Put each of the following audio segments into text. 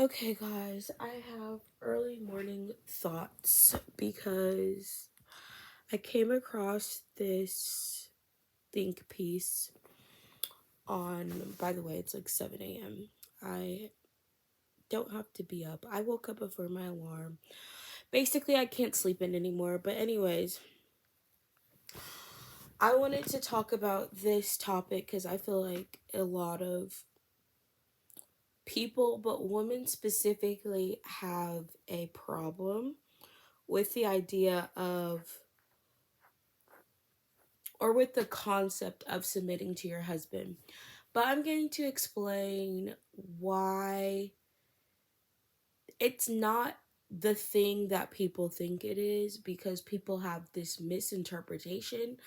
Okay, guys, I have early morning thoughts because I came across this think piece on, by the way, it's like 7 a.m. I don't have to be up. I woke up before my alarm. Basically, I can't sleep in anymore. But, anyways, I wanted to talk about this topic because I feel like a lot of people, but women specifically, have a problem with the idea of or with the concept of submitting to your husband. But I'm going to explain why it's not the thing that people think it is, because people have this misinterpretation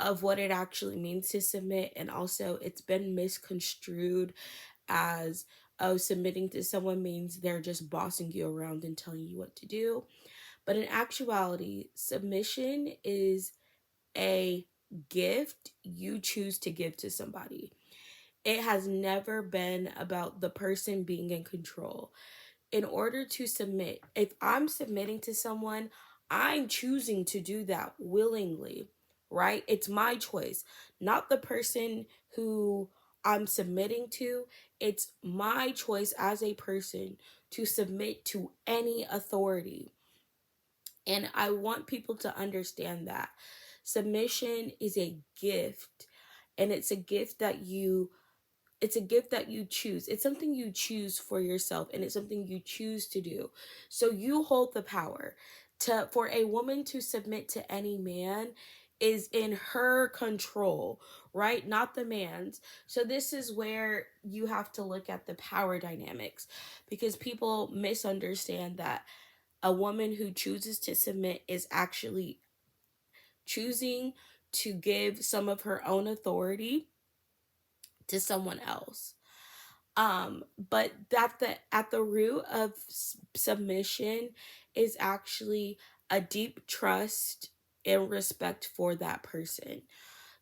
of what it actually means to submit, and also it's been misconstrued as, oh, submitting to someone means they're just bossing you around and telling you what to do. But in actuality, submission is a gift you choose to give to somebody. It has never been about the person being in control. In order to submit, if I'm submitting to someone, I'm choosing to do that willingly, right? It's my choice, not the person who I'm submitting to. It's my choice as a person to submit to any authority. And I want people to understand that submission is a gift, and it's a gift that you choose. It's something you choose for yourself, and it's something you choose to do. So you hold the power. To For a woman to submit to any man is in her control, right? Not the man's. So this is where you have to look at the power dynamics, because people misunderstand that a woman who chooses to submit is actually choosing to give some of her own authority to someone else. But that at the root of submission is actually a deep trust and respect for that person.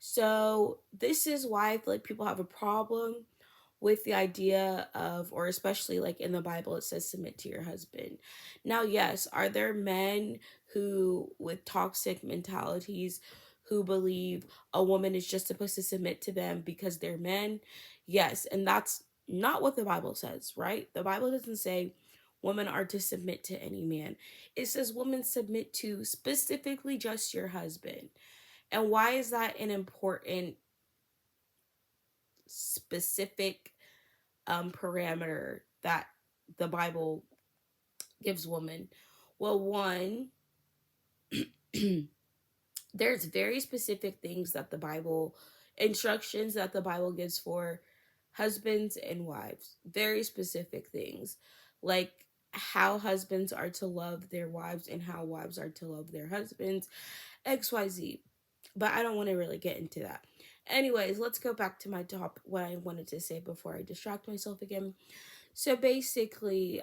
So this is why I feel like people have a problem with the idea of, or especially like in the Bible, it says submit to your husband. Now, yes, are there men who, with toxic mentalities, who believe a woman is just supposed to submit to them because they're men? Yes, and that's not what the Bible says, right? The Bible doesn't say women are to submit to any man. It says women submit to specifically just your husband. And why is that an important specific parameter that the Bible gives women? Well, one, there's very specific things that the Bible, instructions that the Bible gives for husbands and wives. Very specific things. Like how husbands are to love their wives and how wives are to love their husbands, XYZ. But I don't want to really get into that. Anyways, let's go back to my top, what I wanted to say before I distract myself again. So basically,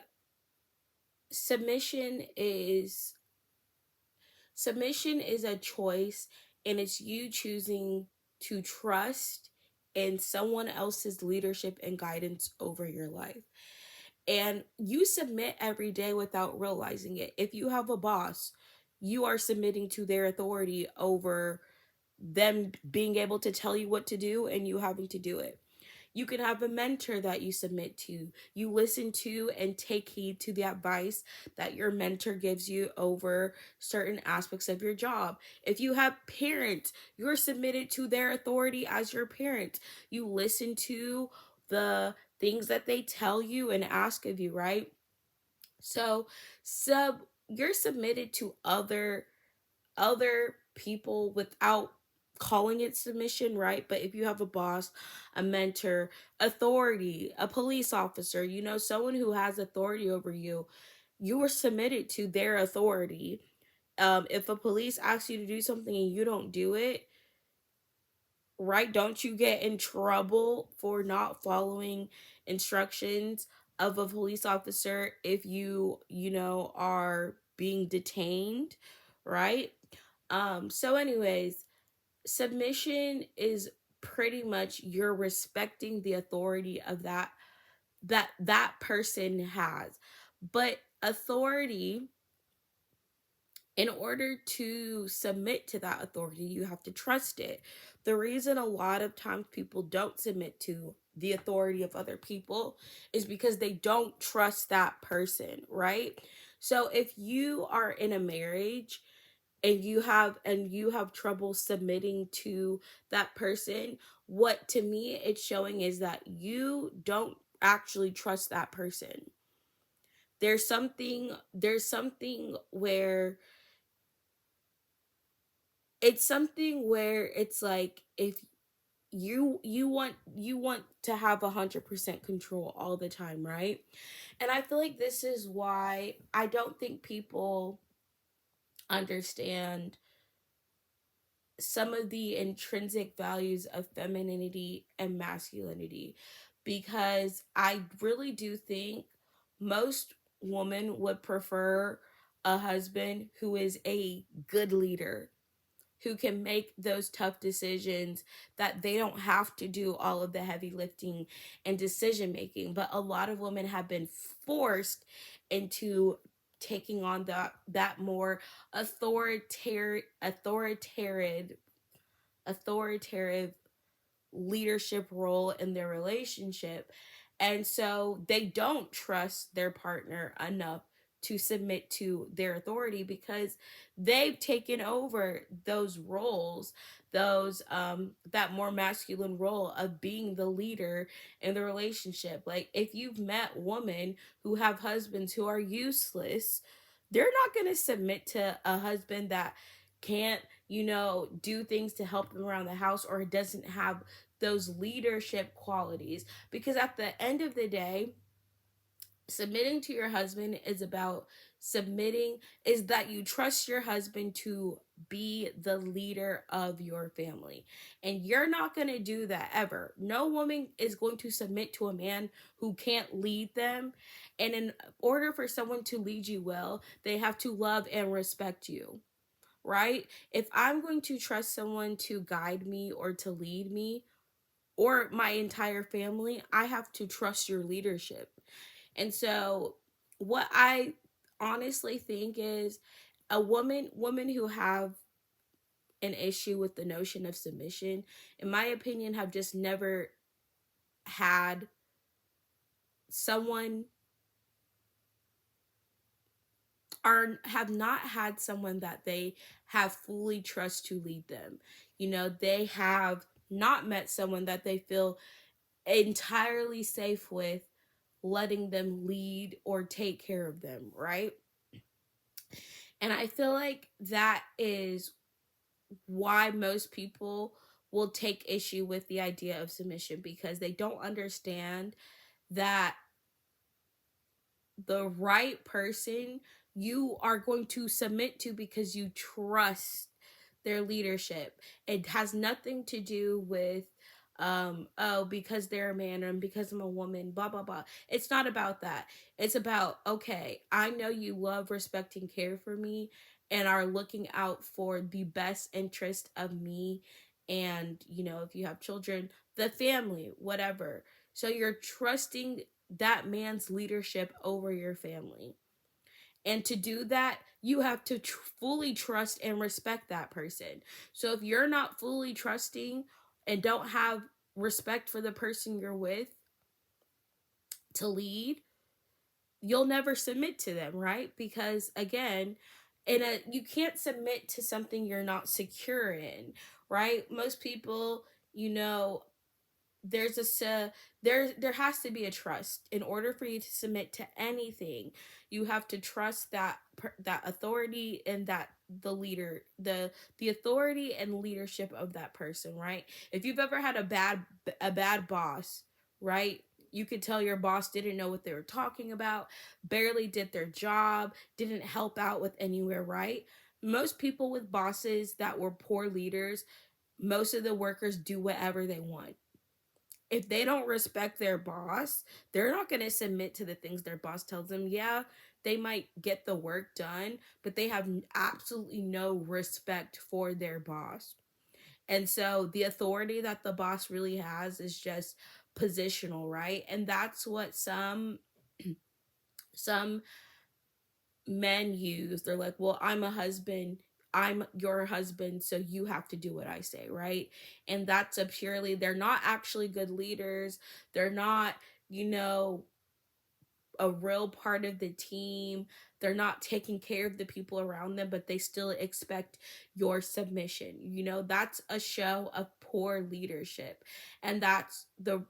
submission is submission is a choice, and it's you choosing to trust in someone else's leadership and guidance over your life. And you submit every day without realizing it. If you have a boss, you are submitting to their authority over them being able to tell you what to do and you having to do it. You can have a mentor that you submit to. You listen to and take heed to the advice that your mentor gives you over certain aspects of your job. If you have parents, you're submitted to their authority as your parent. You listen to the things that they tell you and ask of you, right? So, you're submitted to other people without calling it submission, right? But if you have a boss, a mentor, authority, a police officer, someone who has authority over you, you are submitted to their authority. If a police asks you to do something and you don't do it, right? Don't you get in trouble for not following instructions of a police officer if are being detained, right? So anyways, submission is pretty much you're respecting the authority of that that person has. But authority, in order to submit to that authority, you have to trust it. The reason a lot of times people don't submit to the authority of other people is because they don't trust that person, right? So if you are in a marriage and you have trouble submitting to that person, what to me it's showing is that you don't actually trust that person. There's something where it's like, if you want to have 100% control all the time, right? And I feel like this is why I don't think people understand some of the intrinsic values of femininity and masculinity, because I really do think most women would prefer a husband who is a good leader, who can make those tough decisions, that they don't have to do all of the heavy lifting and decision making. But a lot of women have been forced into taking on that more authoritative leadership role in their relationship. And so they don't trust their partner enough to submit to their authority, because they've taken over those roles, those that more masculine role of being the leader in the relationship. Like, if you've met women who have husbands who are useless, they're not going to submit to a husband that can't, do things to help them around the house, or doesn't have those leadership qualities. Because at the end of the day, submitting to your husband is about submitting, is that you trust your husband to be the leader of your family. And you're not going to do that ever. No woman is going to submit to a man who can't lead them. And in order for someone to lead you well, they have to love and respect you, right? If I'm going to trust someone to guide me or to lead me, or my entire family, I have to trust your leadership. And so what I honestly think is, a women who have an issue with the notion of submission, in my opinion, have just never had someone, or have not had someone that they have fully trust to lead them. They have not met someone that they feel entirely safe with letting them lead or take care of them, right? And I feel like that is why most people will take issue with the idea of submission, because they don't understand that the right person you are going to submit to because you trust their leadership. It has nothing to do with oh, because they're a man and because I'm a woman, blah blah blah. It's not about that. It's about, okay, I know you love, respect, and care for me, and are looking out for the best interest of me, and if you have children, the family, whatever. So you're trusting that man's leadership over your family. And to do that, you have to fully trust and respect that person. So if you're not fully trusting and don't have respect for the person you're with to lead, you'll never submit to them, right? Because again, you can't submit to something you're not secure in, right? Most people, you know, there's there has to be a trust. In order for you to submit to anything, you have to trust that authority, and that the leader, the authority and leadership of that person, right? If you've ever had a bad boss, right, you could tell your boss didn't know what they were talking about, barely did their job, didn't help out with anywhere, right? Most people with bosses that were poor leaders, most of the workers do whatever they want. If they don't respect their boss, they're not going to submit to the things their boss tells them. Yeah, they might get the work done, but they have absolutely no respect for their boss. And so the authority that the boss really has is just positional, right? And that's what some men use. They're like, well, I'm a husband, I'm your husband, so you have to do what I say, right? And that's a purely, they're not actually good leaders. They're not, you know, a real part of the team. They're not taking care of the people around them, but they still expect your submission. You know, that's a show of poor leadership. And that's the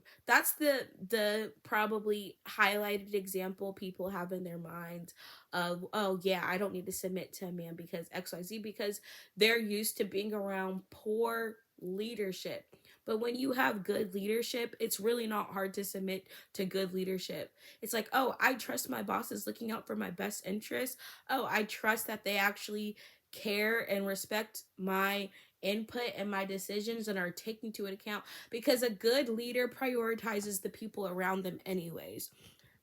probably highlighted example people have in their minds of, oh yeah, I don't need to submit to a man because XYZ, because they're used to being around poor leadership. But when you have good leadership, it's really not hard to submit to good leadership. It's like, oh, I trust my boss is looking out for my best interest. Oh, I trust that they actually care and respect my input and my decisions and are taking to account, because a good leader prioritizes the people around them anyways.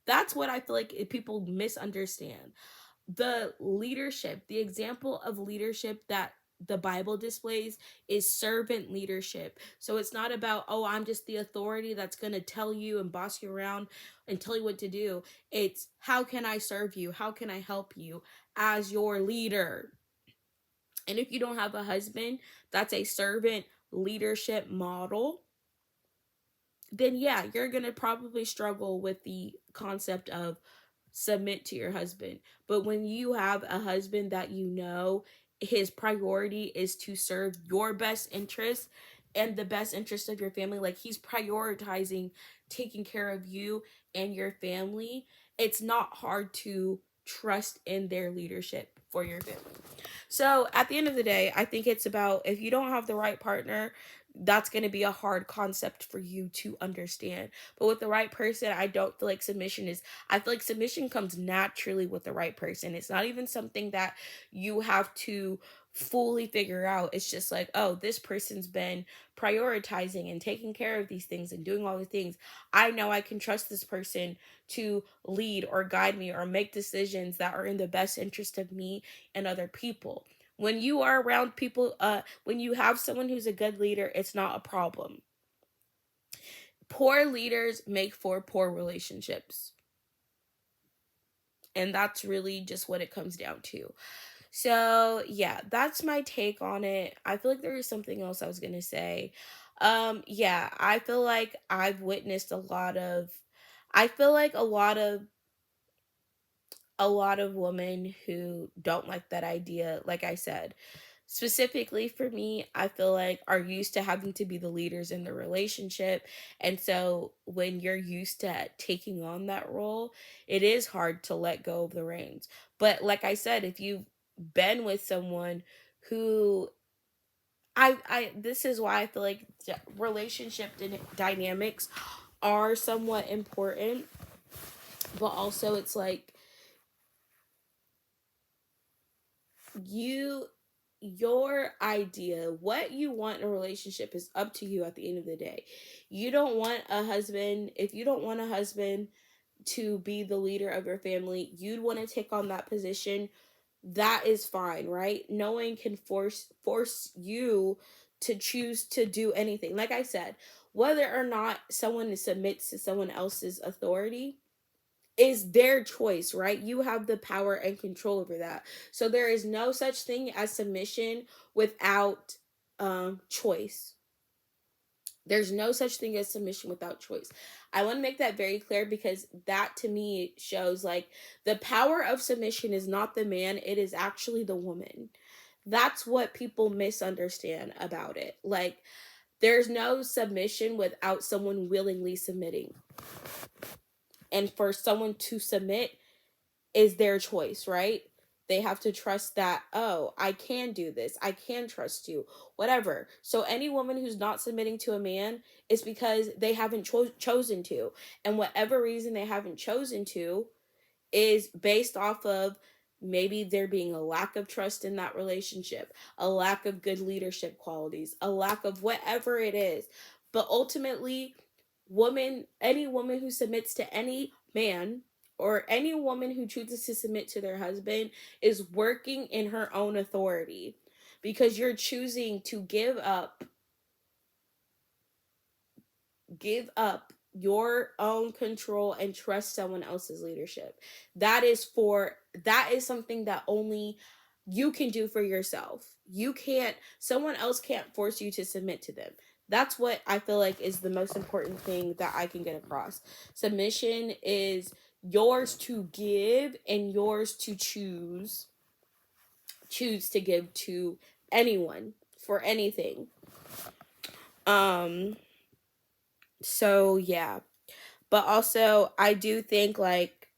That's what I feel like people misunderstand. The leadership, the example of leadership that the Bible displays is servant leadership. So it's not about, oh, I'm just the authority that's going to tell you and boss you around and tell you what to do. It's, how can I serve you? How can I help you as your leader? And if you don't have a husband that's a servant leadership model, then yeah, you're going to probably struggle with the concept of submit to your husband. But when you have a husband that you know his priority is to serve your best interest and the best interest of your family, like he's prioritizing taking care of you and your family, it's not hard to trust in their leadership for your family. So at the end of the day, I think it's about, if you don't have the right partner, that's going to be a hard concept for you to understand. But with the right person, I don't feel like submission is, I feel like submission comes naturally with the right person. It's not even something that you have to fully figure out. It's just like, oh, this person's been prioritizing and taking care of these things and doing all the things. I know I can trust this person to lead or guide me or make decisions that are in the best interest of me and other people. When you are around people, when you have someone who's a good leader, it's not a problem. Poor leaders make for poor relationships. And that's really just what it comes down to. So, yeah, that's my take on it. I feel like there was something else I was going to say. Yeah, I feel like I've witnessed I feel like a lot of women who don't like that idea, like I said, specifically for me, I feel like are used to having to be the leaders in the relationship. And so when you're used to taking on that role, it is hard to let go of the reins. But like I said, if you've been with someone who I this is why I feel like relationship dynamics are somewhat important, but also it's like you your idea, what you want in a relationship is up to you at the end of the day. You don't want a husband, if you don't want a husband to be the leader of your family, you'd want to take on that position. That is fine, right? No one can force you to choose to do anything. Like I said, whether or not someone submits to someone else's authority is their choice, right? You have the power and control over that. So there is no such thing as submission without choice. There's no such thing as submission without choice. I want to make that very clear, because that to me shows like the power of submission is not the man, it is actually the woman. That's what people misunderstand about it. Like, there's no submission without someone willingly submitting. And for someone to submit is their choice, right? They have to trust that, oh, I can do this. I can trust you, whatever. So any woman who's not submitting to a man is because they haven't chosen to. And whatever reason they haven't chosen to is based off of maybe there being a lack of trust in that relationship, a lack of good leadership qualities, a lack of whatever it is. But ultimately, any woman who submits to any man, or any woman who chooses to submit to their husband, is working in her own authority, because you're choosing to give up your own control and trust someone else's leadership. That is something that only you can do for yourself. Someone else can't force you to submit to them. That's what I feel like is the most important thing that I can get across. Submission is yours to give and yours to choose to give to anyone for anything. So yeah. But also I do think like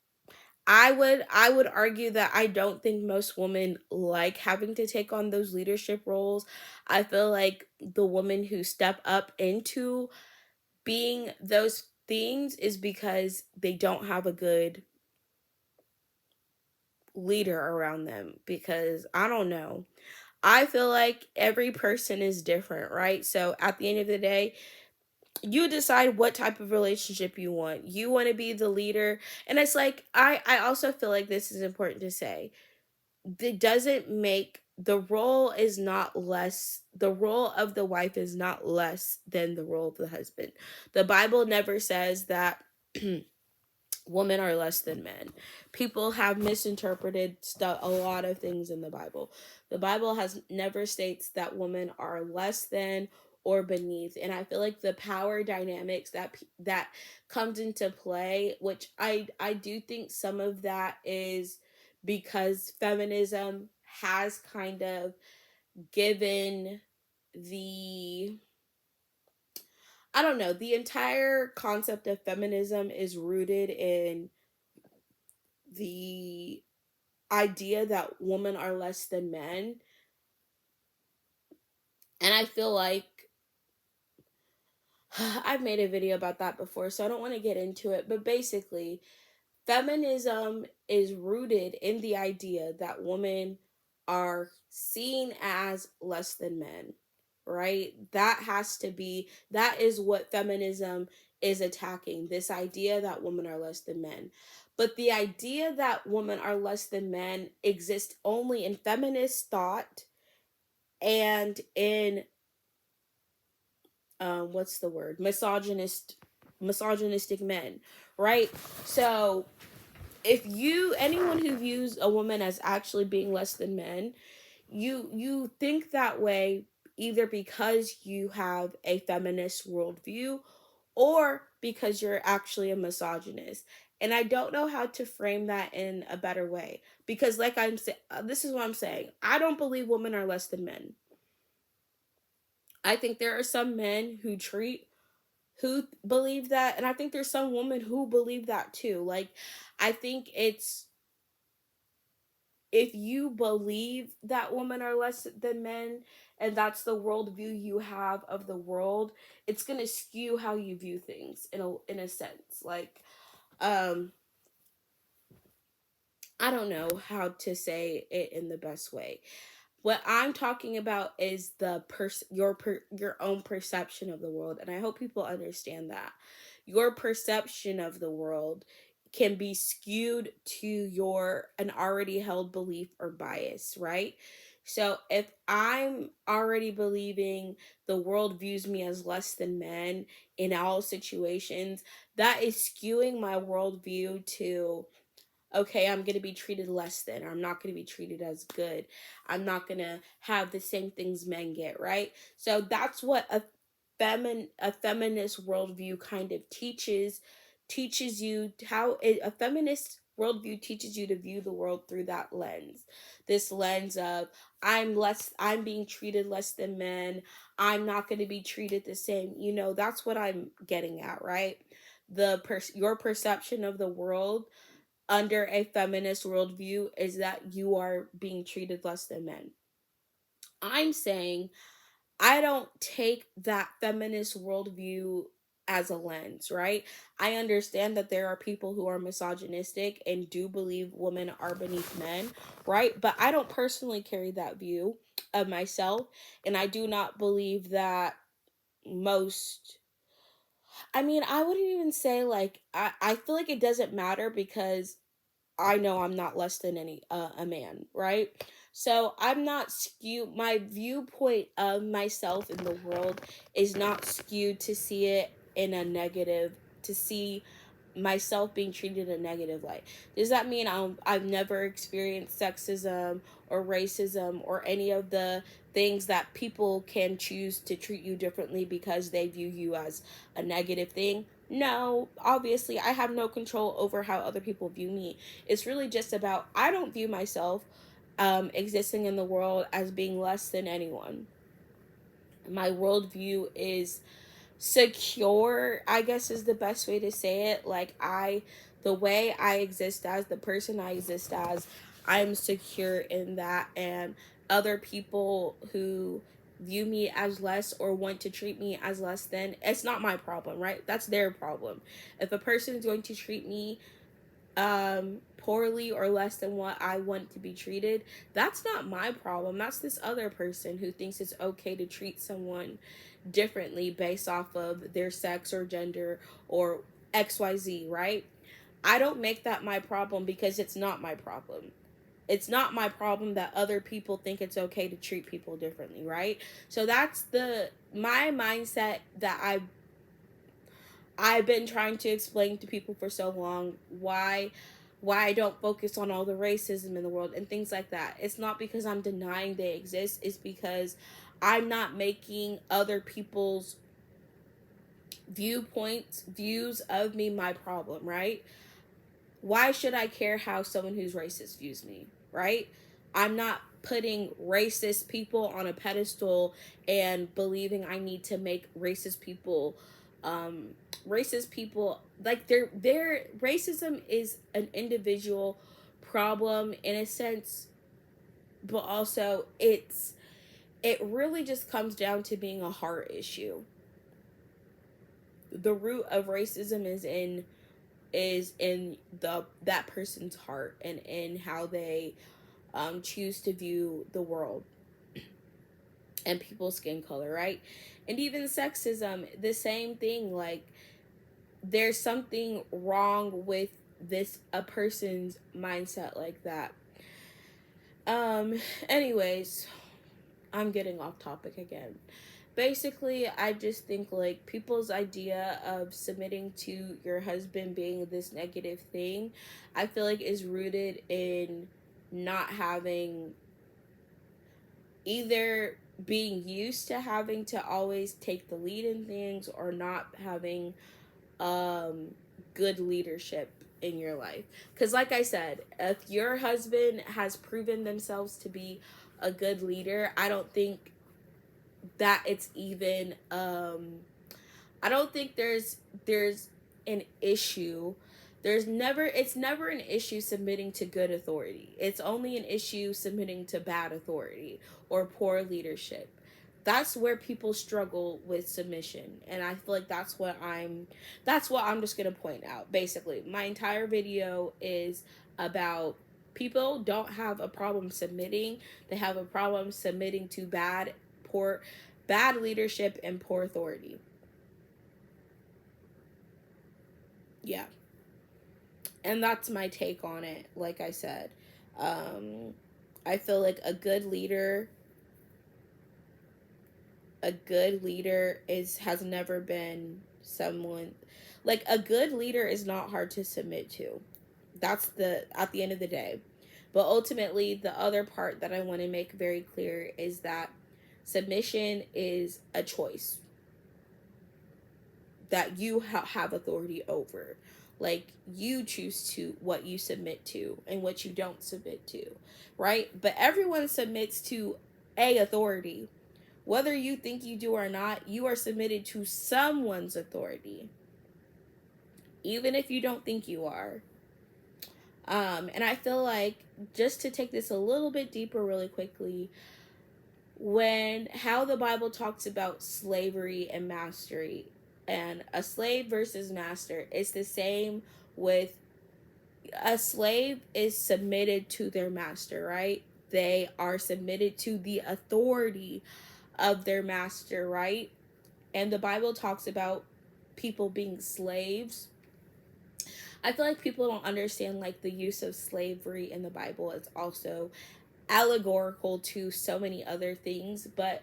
I would argue that I don't think most women like having to take on those leadership roles. I feel like the women who step up into being those things is because they don't have a good leader around them, because I don't know. I feel like every person is different, right? So at the end of the day, you decide what type of relationship you want. You want to be the leader. And it's like I also feel like this is important to say. It doesn't make the role is not less, the role of the wife is not less than the role of the husband. The Bible never says that women are less than men. People have misinterpreted a lot of things in the Bible. The Bible has never states that women are less than or beneath, and I feel like the power dynamics that comes into play, which I do think some of that is because feminism has kind of given the, I don't know, the entire concept of feminism is rooted in the idea that women are less than men. And I feel like I've made a video about that before, so I don't want to get into it. But basically, feminism is rooted in the idea that women are seen as less than men, right? That is what feminism is attacking, this idea that women are less than men. But the idea that women are less than men exists only in feminist thought and in what's the word, misogynistic men, right? So if anyone who views a woman as actually being less than men, you think that way either because you have a feminist worldview or because you're actually a misogynist. And I don't know how to frame that in a better way, because like I'm saying, this is what I'm saying, I don't believe women are less than men. I think there are some men who believe that, and I think there's some women who believe that too. Like, I think it's, if you believe that women are less than men and that's the worldview you have of the world, it's gonna skew how you view things in a sense. Like, I don't know how to say it in the best way. What I'm talking about is your own perception of the world, and I hope people understand that. Your perception of the world can be skewed to an already held belief or bias, right? So if I'm already believing the world views me as less than men in all situations, that is skewing my worldview to, okay, I'm going to be treated less than, or I'm not going to be treated as good. I'm not going to have the same things men get, right? So that's what a feminist worldview kind of teaches you how a feminist worldview teaches you to view the world through that lens. This lens of, I'm being treated less than men. I'm not going to be treated the same. That's what I'm getting at, right? Your perception of the world under a feminist worldview is that you are being treated less than men. I'm saying I don't take that feminist worldview as a lens, right? I understand that there are people who are misogynistic and do believe women are beneath men, right? But I don't personally carry that view of myself, and I do not believe that most, I mean, I wouldn't even say like, I feel like it doesn't matter because I know I'm not less than a man, right? So I'm not skewed. My viewpoint of myself in the world is not skewed to see it in a negative to see myself being treated in a negative light. Does that mean I've never experienced sexism or racism or any of the things that people can choose to treat you differently because they view you as a negative thing? No, obviously I have no control over how other people view me. It's really just about, I don't view myself existing in the world as being less than anyone. My worldview is secure, I guess is the best way to say it. Like, the way I exist as, the person I exist as, I'm secure in that. And other people who view me as less or want to treat me as less than, it's not my problem, right? That's their problem. If a person is going to treat me poorly or less than what I want to be treated, that's not my problem. That's this other person who thinks it's okay to treat someone differently based off of their sex or gender or XYZ, right? I don't make that my problem because it's not my problem. It's not my problem that other people think it's okay to treat people differently, right? So that's my mindset that I've been trying to explain to people for so long, why I don't focus on all the racism in the world and things like that. It's not because I'm denying they exist. It's because I'm not making other people's views of me my problem, right? Why should I care how someone who's racist views me, right? I'm not putting racist people on a pedestal and believing I need to make um racist people like their racism is an individual problem in a sense, but also it really just comes down to being a heart issue. The root of racism is in that person's heart and in how they choose to view the world and people's skin color, right? And even sexism, the same thing. Like, there's something wrong with a person's mindset like that. Anyways, I'm getting off topic again. Basically, I just think like people's idea of submitting to your husband being this negative thing, I feel like is rooted in not having, either being used to having to always take the lead in things, or not having good leadership in your life. Because like I said, if your husband has proven themselves to be a good leader, I don't think that it's even I don't think there's an issue. It's never an issue submitting to good authority. It's only an issue submitting to bad authority or poor leadership. That's where people struggle with submission. And I feel like that's what I'm just going to point out. Basically, my entire video is about people don't have a problem submitting. They have a problem submitting to bad leadership and poor authority. Yeah. And that's my take on it. Like I said, I feel like a good leader has never been someone, like, a good leader is not hard to submit to. That's at the end of the day. But ultimately, the other part that I want to make very clear is that submission is a choice that you have authority over. Like, you choose to what you submit to and what you don't submit to, right? But everyone submits to a authority. Whether you think you do or not, you are submitted to someone's authority, even if you don't think you are. And I feel like, just to take this a little bit deeper really quickly, how the Bible talks about slavery and mastery, and a slave versus master, it's the same with a slave is submitted to their master, right? They are submitted to the authority of their master, right? And the Bible talks about people being slaves. I feel like people don't understand like the use of slavery in the Bible. It's also allegorical to so many other things, but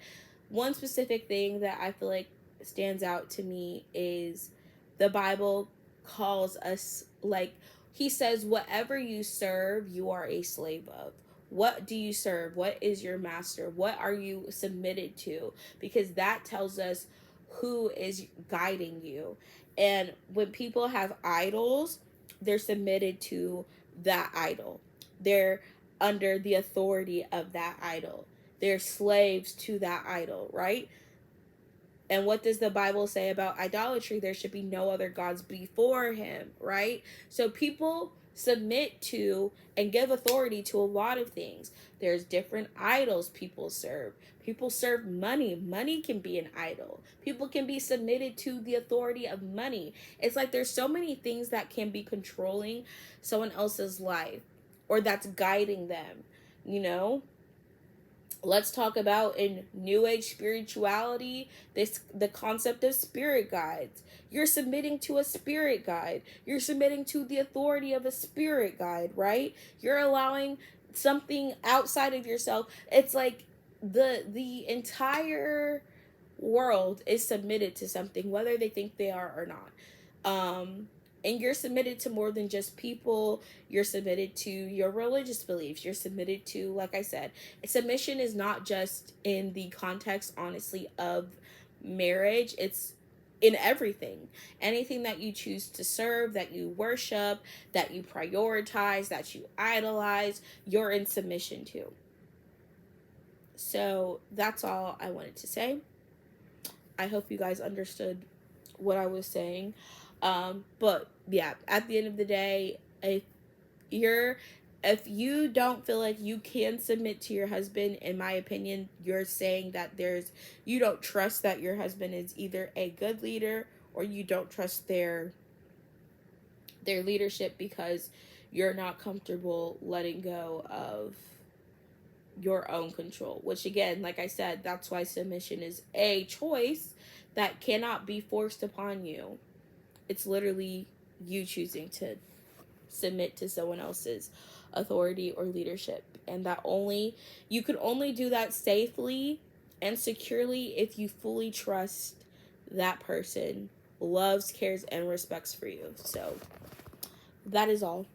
one specific thing that I feel like stands out to me is the Bible calls us, like, he says, whatever you serve, you are a slave of. What do you serve? What is your master? What are you submitted to? Because that tells us who is guiding you. And when people have idols, they're submitted to that idol. They're under the authority of that idol. They're slaves to that idol, right? And what does the Bible say about idolatry? There should be no other gods before him, right? So people submit to and give authority to a lot of things. There's different idols people serve. People serve money. Money can be an idol. People can be submitted to the authority of money. It's like there's so many things that can be controlling someone else's life or that's guiding them, you know? Let's talk about in New Age spirituality, the concept of spirit guides. You're submitting to a spirit guide. You're submitting to the authority of a spirit guide, right? You're allowing something outside of yourself. It's like the entire world is submitted to something, whether they think they are or not. And you're submitted to more than just people. You're submitted to your religious beliefs. You're submitted to, like I said, submission is not just in the context, honestly, of marriage. It's in everything. Anything that you choose to serve, that you worship, that you prioritize, that you idolize, you're in submission to. So that's all I wanted to say. I hope you guys understood what I was saying. But yeah, at the end of the day, if you don't feel like you can submit to your husband, in my opinion, you're saying that you don't trust that your husband is either a good leader or you don't trust their leadership because you're not comfortable letting go of your own control, which again, like I said, that's why submission is a choice that cannot be forced upon you. It's literally you choosing to submit to someone else's authority or leadership, and you can only do that safely and securely if you fully trust that person loves, cares, and respects for you. So that is all.